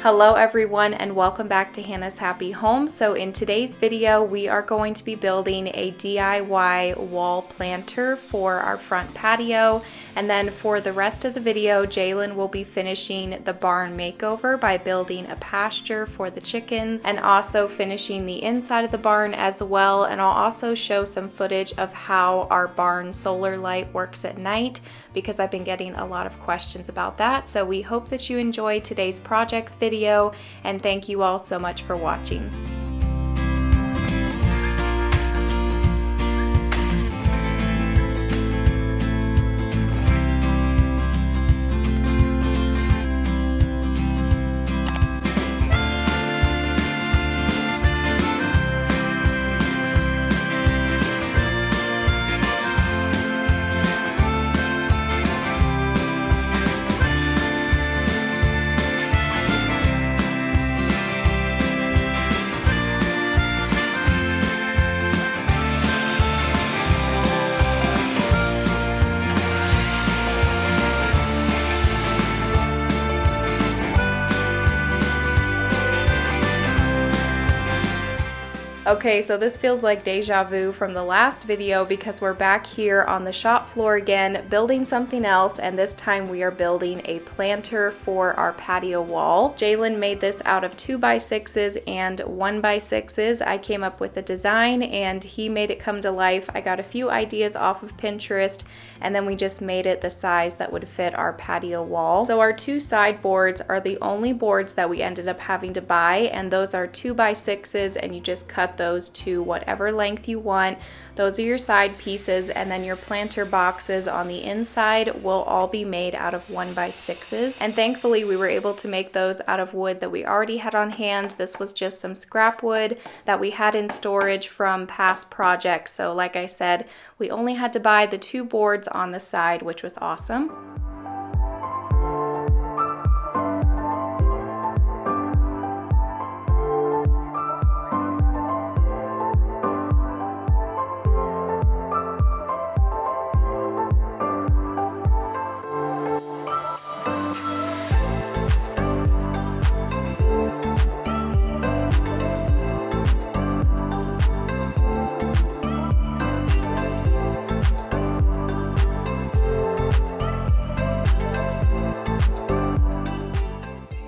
Hello everyone and welcome back to Hannah's Happy Home. So in today's video we are going to be building a DIY wall planter for our front patio, and then for the rest of the video Jalen will be finishing the barn makeover by building a pasture for the chickens and also finishing the inside of the barn as well, and I'll also show some footage of how our barn solar light works at night because I've been getting a lot of questions about that. So we hope that you enjoy today's projects video, and thank you all so much for watching. Okay, so this feels like deja vu from the last video because we're back here on the shop floor again building something else, and this time we are building a planter for our patio wall. Jalen made this out of 2x6s and 1x6s. I came up with the design and he made it come to life. I got a few ideas off of Pinterest and then we just made it the size that would fit our patio wall. So our two side boards are the only boards that we ended up having to buy, and those are 2x6s, and you just cut those to whatever length you want. Those are your side pieces, and then your planter boxes on the inside will all be made out of 1x6s. And thankfully we were able to make those out of wood that we already had on hand. This was just some scrap wood that we had in storage from past projects. So like I said, we only had to buy the two boards on the side, which was awesome.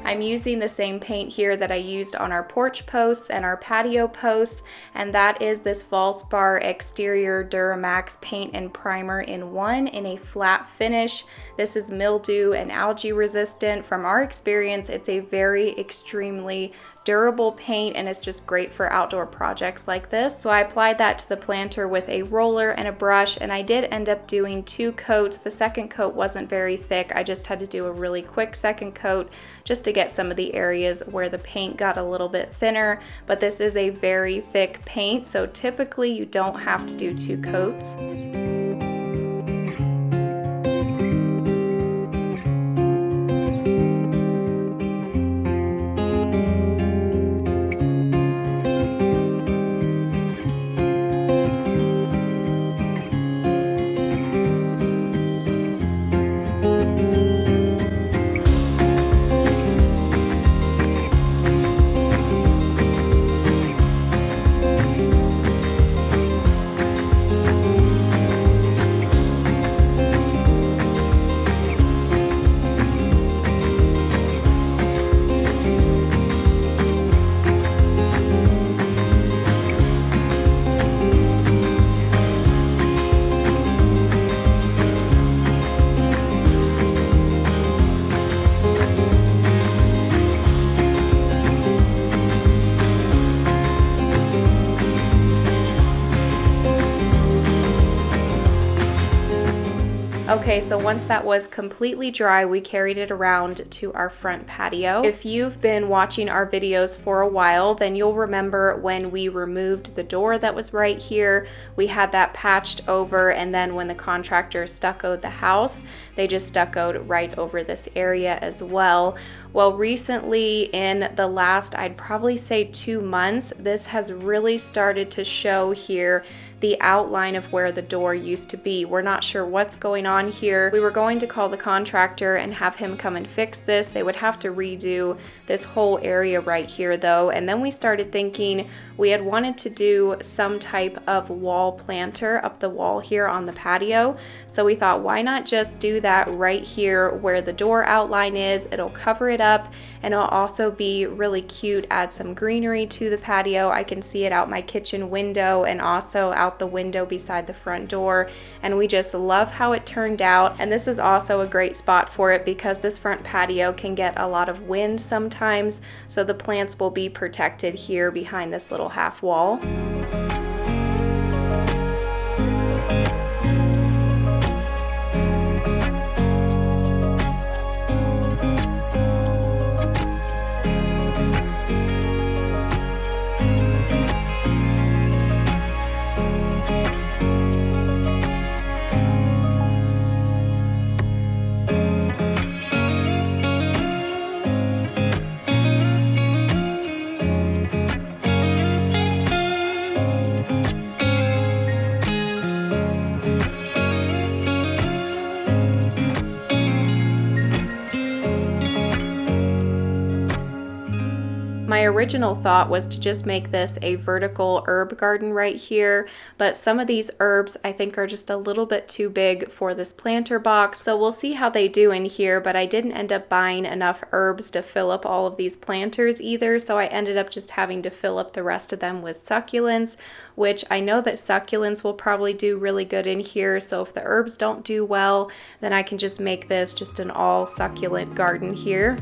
I'm using the same paint here that I used on our porch posts and our patio posts, and that is this Valspar Exterior Duramax paint and primer in one in a flat finish. This is mildew and algae resistant. From our experience, it's a very extremely durable paint and it's just great for outdoor projects like this. So I applied that to the planter with a roller and a brush, and I did end up doing 2 coats. The second coat wasn't very thick. I just had to do a really quick second coat just to get some of the areas where the paint got a little bit thinner, but this is a very thick paint, so typically you don't have to do 2 coats. Okay, so once that was completely dry, we carried it around to our front patio. If you've been watching our videos for a while, then you'll remember when we removed the door that was right here, we had that patched over, and then when the contractor stuccoed the house, they just stuccoed right over this area as well. Well, recently in the last, I'd probably say 2 months, this has really started to show here. the outline of where the door used to be. We're not sure what's going on here. We were going to call the contractor and have him come and fix this. They would have to redo this whole area right here though. And then we started thinking we had wanted to do some type of wall planter up the wall here on the patio. So we thought, why not just do that right here where the door outline is? It'll cover it up and it'll also be really cute, add some greenery to the patio. I can see it out my kitchen window and also out the window beside the front door. And we just love how it turned out. And this is also a great spot for it because this front patio can get a lot of wind sometimes. So the plants will be protected here behind this little half wall. My original thought was to just make this a vertical herb garden right here, but some of these herbs I think are just a little bit too big for this planter box, so we'll see how they do in here. But I didn't end up buying enough herbs to fill up all of these planters either, so I ended up just having to fill up the rest of them with succulents, which I know that succulents will probably do really good in here. So if the herbs don't do well, then I can just make this just an all succulent garden here.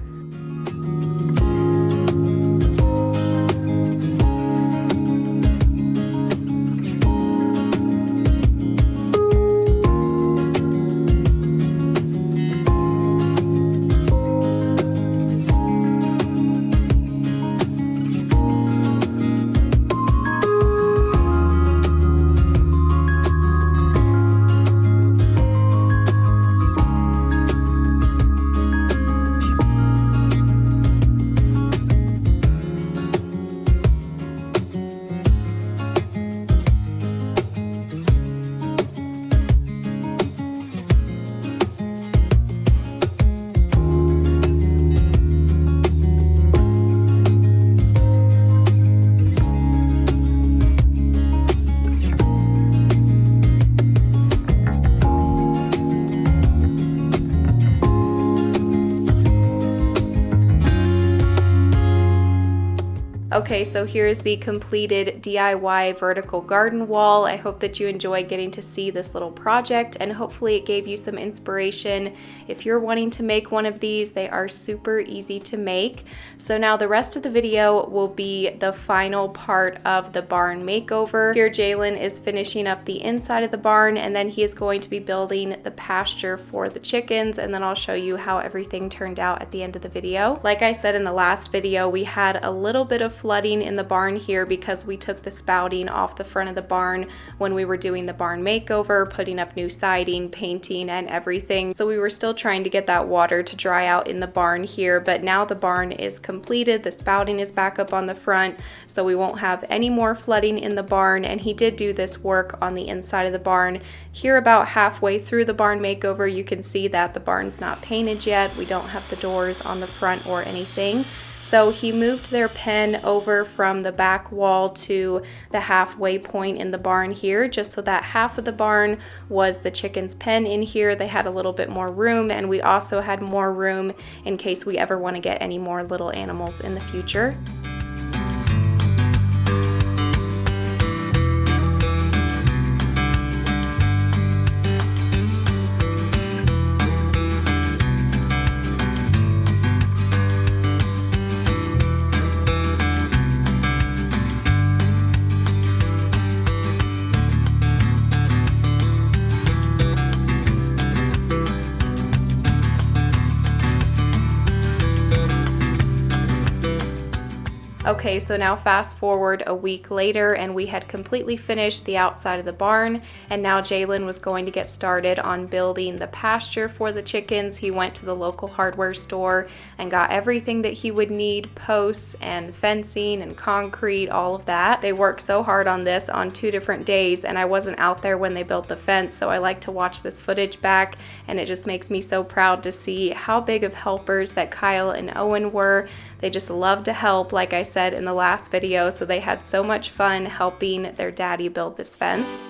Okay, so here's the completed DIY vertical garden wall. I hope that you enjoy getting to see this little project, and hopefully it gave you some inspiration. If you're wanting to make one of these, they are super easy to make. So now the rest of the video will be the final part of the barn makeover. Here Jalen is finishing up the inside of the barn, and then he is going to be building the pasture for the chickens, and then I'll show you how everything turned out at the end of the video. Like I said in the last video, we had a little bit of flooding in the barn here because we took the spouting off the front of the barn when we were doing the barn makeover, putting up new siding, painting, and everything. So we were still trying to get that water to dry out in the barn here, but now the barn is completed. The spouting is back up on the front, so we won't have any more flooding in the barn. And he did do this work on the inside of the barn. Here about halfway through the barn makeover, you can see that the barn's not painted yet. We don't have the doors on the front or anything. So he moved their pen over from the back wall to the halfway point in the barn here, just so that half of the barn was the chicken's pen in here. They had a little bit more room, and we also had more room in case we ever want to get any more little animals in the future. Okay, so now fast forward a week later and we had completely finished the outside of the barn, and now Jalen was going to get started on building the pasture for the chickens. He went to the local hardware store and got everything that he would need, posts and fencing and concrete, all of that. They worked so hard on this on 2 different days, and I wasn't out there when they built the fence, so I like to watch this footage back, and it just makes me so proud to see how big of helpers that Kyle and Owen were. They just love to help, like I said in the last video, so they had so much fun helping their daddy build this fence.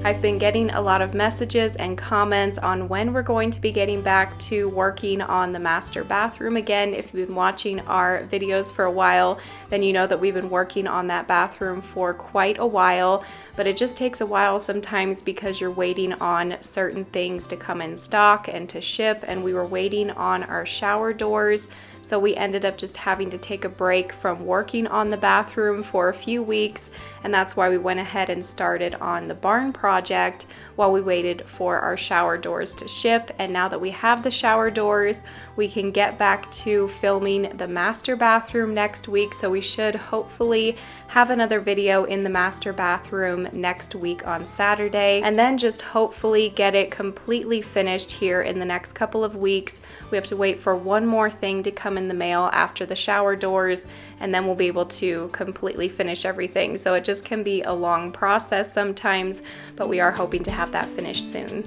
I've been getting a lot of messages and comments on when we're going to be getting back to working on the master bathroom again. If you've been watching our videos for a while, then you know that we've been working on that bathroom for quite a while, but it just takes a while sometimes because you're waiting on certain things to come in stock and to ship, and we were waiting on our shower doors. So we ended up just having to take a break from working on the bathroom for a few weeks, and that's why we went ahead and started on the barn project while we waited for our shower doors to ship. And now that we have the shower doors, we can get back to filming the master bathroom next week. So we should hopefully have another video in the master bathroom next week on Saturday, and then just hopefully get it completely finished here in the next couple of weeks. We have to wait for one more thing to come in the mail after the shower doors, and then we'll be able to completely finish everything. So it just can be a long process sometimes, but we are hoping to have that finished soon.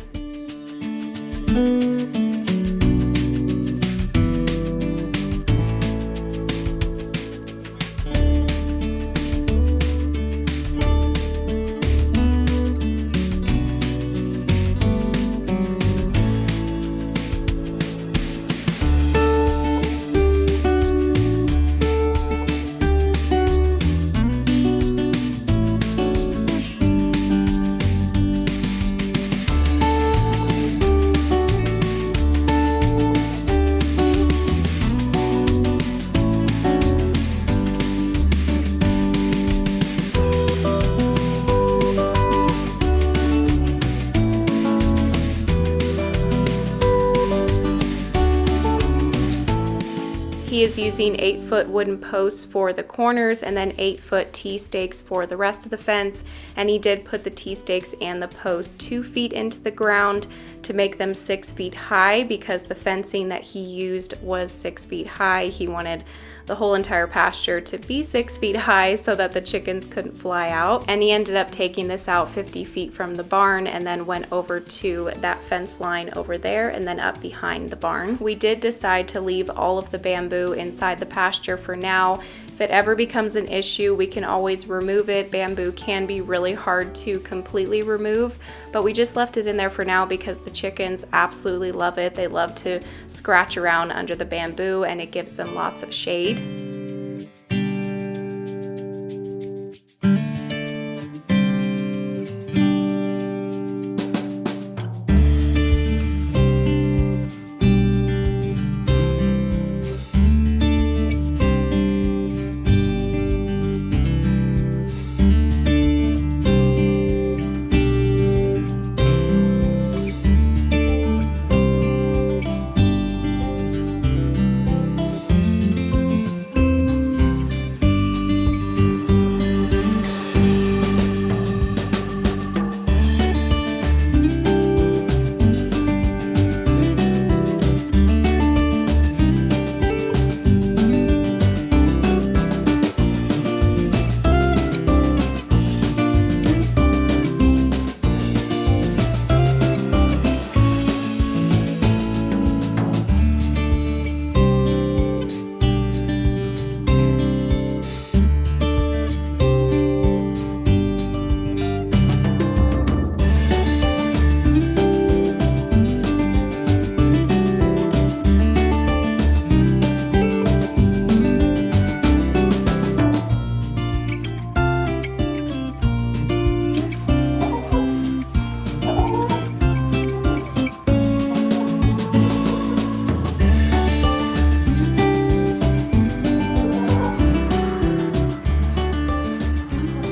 He is using 8-foot wooden posts for the corners and then 8-foot T-stakes for the rest of the fence. And he did put the T-stakes and the posts 2 feet into the ground to make them 6 feet high, because the fencing that he used was 6 feet high. He wanted the whole entire pasture to be 6 feet high so that the chickens couldn't fly out. And he ended up taking this out 50 feet from the barn and then went over to that fence line over there and then up behind the barn. We did decide to leave all of the bamboo inside the pasture for now. If it ever becomes an issue, we can always remove it. Bamboo can be really hard to completely remove, but we just left it in there for now because the chickens absolutely love it. They love to scratch around under the bamboo and it gives them lots of shade.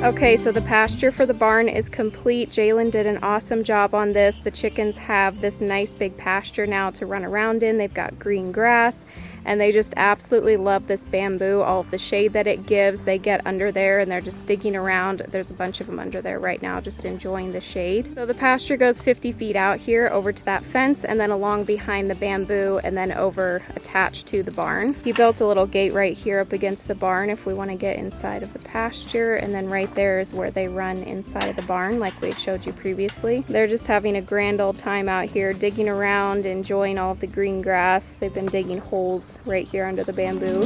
Okay, so the pasture for the barn is complete. Jalen did an awesome job on this. The chickens have this nice big pasture now to run around in. They've got green grass, and they just absolutely love this bamboo, all of the shade that it gives. They get under there and they're just digging around. There's a bunch of them under there right now, just enjoying the shade. So the pasture goes 50 feet out here over to that fence, and then along behind the bamboo, and then over attached to the barn. He built a little gate right here up against the barn if we want to get inside of the pasture, and then right there is where they run inside of the barn like we showed you previously. They're just having a grand old time out here, digging around, enjoying all of the green grass. They've been digging holes right here under the bamboo.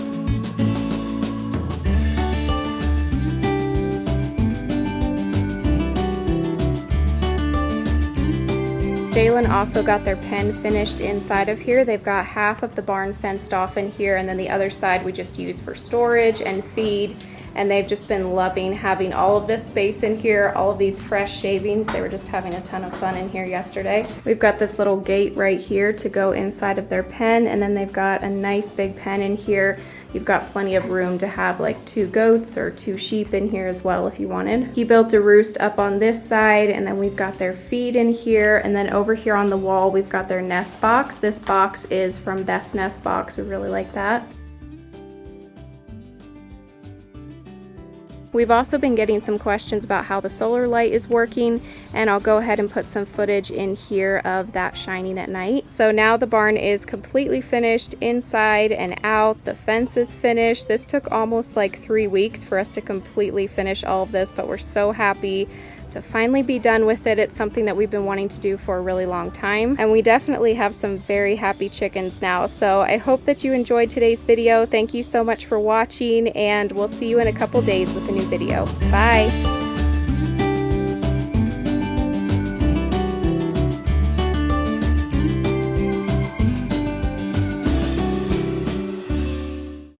Jalen also got their pen finished inside of here. They've got half of the barn fenced off in here, and then the other side we just use for storage and feed. And they've just been loving having all of this space in here, all of these fresh shavings. They were just having a ton of fun in here yesterday. We've got this little gate right here to go inside of their pen, and then they've got a nice big pen in here. You've got plenty of room to have like 2 goats or 2 sheep in here as well if you wanted. He built a roost up on this side, and then we've got their feed in here, and then over here on the wall we've got their nest box. This box is from Best Nest Box. We really like that. We've also been getting some questions about how the solar light is working, and I'll go ahead and put some footage in here of that shining at night. So now the barn is completely finished inside and out. The fence is finished. This took almost like 3 weeks for us to completely finish all of this, but we're so happy to finally be done with it. It's something that we've been wanting to do for a really long time, and we definitely have some very happy chickens now. So I hope that you enjoyed today's video. Thank you so much for watching, and we'll see you in a couple days with a new video. Bye!